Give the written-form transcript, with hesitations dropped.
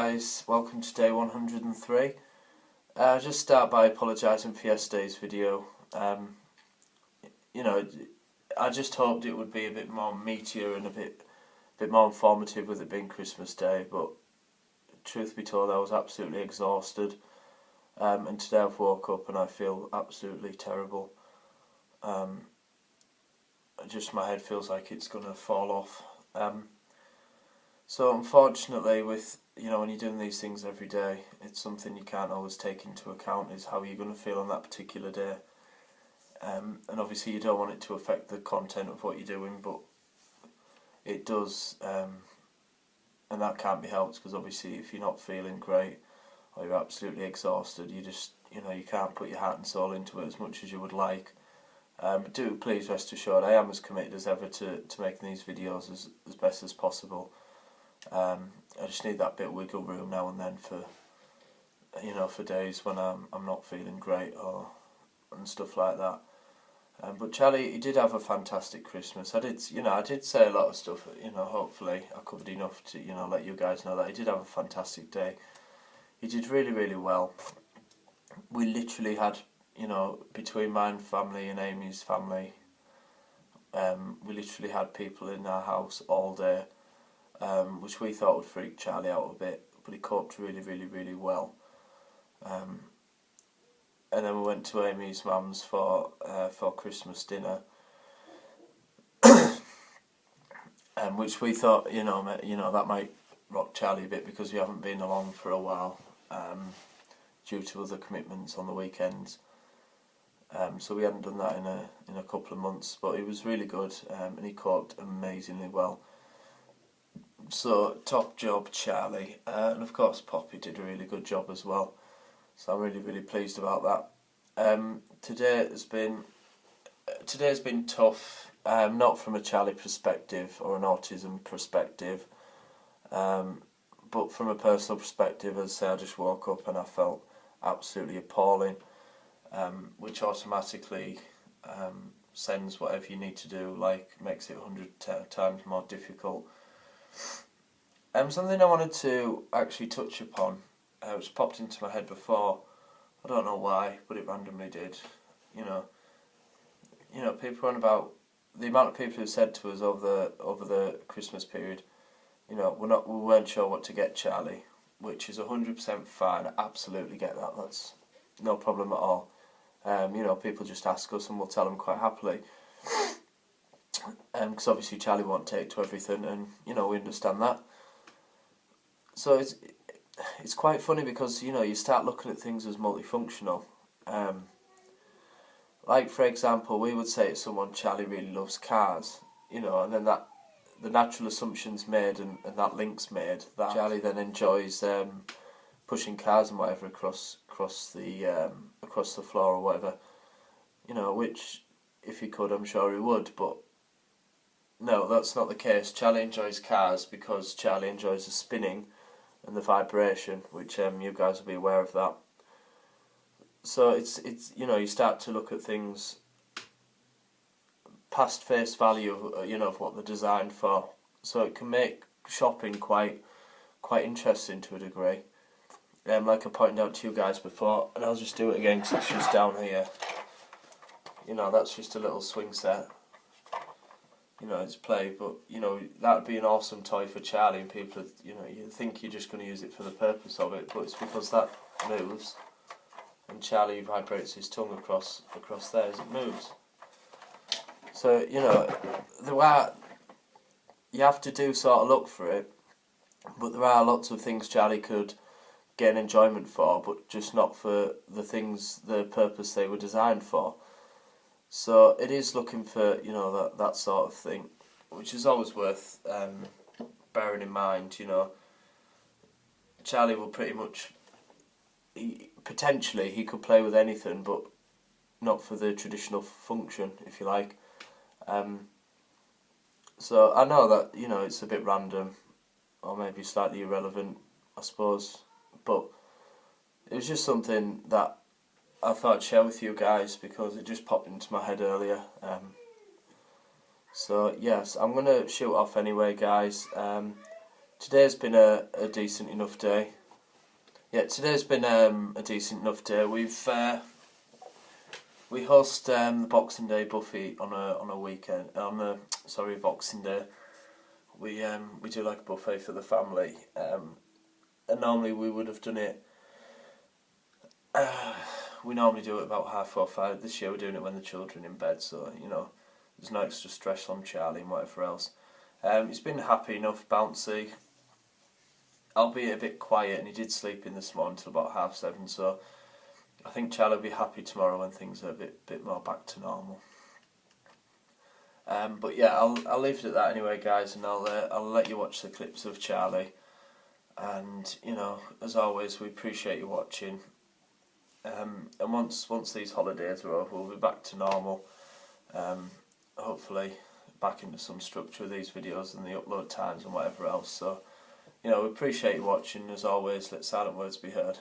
guys, welcome to day 103. I'll just start by apologising for yesterday's video. I just hoped it would be a bit more meatier and a bit more informative with it being Christmas Day, but truth be told I was absolutely exhausted, and today I've woke up and I feel absolutely terrible. Just my head feels like it's going to fall off. So unfortunately, with when you're doing these things every day, it's something you can't always take into account is how you're going to feel on that particular day. And obviously you don't want it to affect the content of what you're doing, but it does, and that can't be helped, because obviously if you're not feeling great or you're absolutely exhausted, you just you can't put your heart and soul into it as much as you would like. But do please rest assured I am as committed as ever to making these videos as best as possible. I just need that bit of wiggle room now and then for for days when I'm not feeling great and stuff like that. But Charlie, he did have a fantastic Christmas. I did say a lot of stuff. Hopefully I covered enough to let you guys know that he did have a fantastic day. He did really, really well. We literally had between my family and Amy's family, we literally had people in our house all day. Which we thought would freak Charlie out a bit, but he coped really, really, really well. And then we went to Amy's mum's for Christmas dinner, which we thought that might rock Charlie a bit because we haven't been along for a while, due to other commitments on the weekends. So we hadn't done that in a couple of months, but he was really good, and he coped amazingly well. So, top job, Charlie. And of course, Poppy did a really good job as well. So I'm really, really pleased about that. Today's been tough, not from a Charlie perspective or an autism perspective, but from a personal perspective. As I say, I just woke up and I felt absolutely appalling, which automatically sends whatever you need to do, makes it 100 times more difficult. Something I wanted to actually touch upon, which popped into my head before. I don't know why, but it randomly did. People on about the amount of people who said to us over the Christmas period, we weren't sure what to get Charlie, which is 100% fine. I absolutely get that. That's no problem at all. People just ask us and we'll tell them quite happily. Because obviously Charlie won't take to everything, and we understand that. So it's quite funny because you start looking at things as multifunctional. Like for example, we would say to someone, Charlie really loves cars, and then that the natural assumption's made and that link's made that Charlie then enjoys pushing cars and whatever across the floor or whatever, which if he could, I'm sure he would, but no, that's not the case. Charlie enjoys cars because Charlie enjoys the spinning and the vibration, which you guys will be aware of that. So it's you start to look at things past face value of what they're designed for. So it can make shopping quite interesting to a degree. Like I pointed out to you guys before, and I'll just do it again because it's just down here. That's just a little swing set. It's play, but that would be an awesome toy for Charlie, and people, you think you're just going to use it for the purpose of it, but it's because that moves, and Charlie vibrates his tongue across there as it moves. So you have to do sort of look for it, but there are lots of things Charlie could gain enjoyment for, but just not for the purpose they were designed for. So it is looking for that sort of thing, which is always worth bearing in mind. Charlie will pretty much, potentially he could play with anything, but not for the traditional function, if you like. So I know that it's a bit random, or maybe slightly irrelevant, I suppose, but it was just something that I thought I'd share with you guys because it just popped into my head earlier. So yes, I'm going to shoot off anyway, guys. today's been a decent enough day. Yeah, today's been a decent enough day. We host the Boxing Day buffet on a weekend. Boxing Day. We do like a buffet for the family. And normally we would have done it. We normally do it about 4:30. This year we're doing it when the children are in bed, so there's no extra stress on Charlie and whatever else. He's been happy enough, bouncy, albeit a bit quiet, and he did sleep in this morning till about 7:30. So I think Charlie will be happy tomorrow when things are a bit more back to normal. But yeah, I'll leave it at that anyway, guys, and I'll let you watch the clips of Charlie. And as always, we appreciate you watching. And once these holidays are over, we'll be back to normal. Hopefully, back into some structure of these videos and the upload times and whatever else. So, we appreciate you watching. As always, let silent words be heard.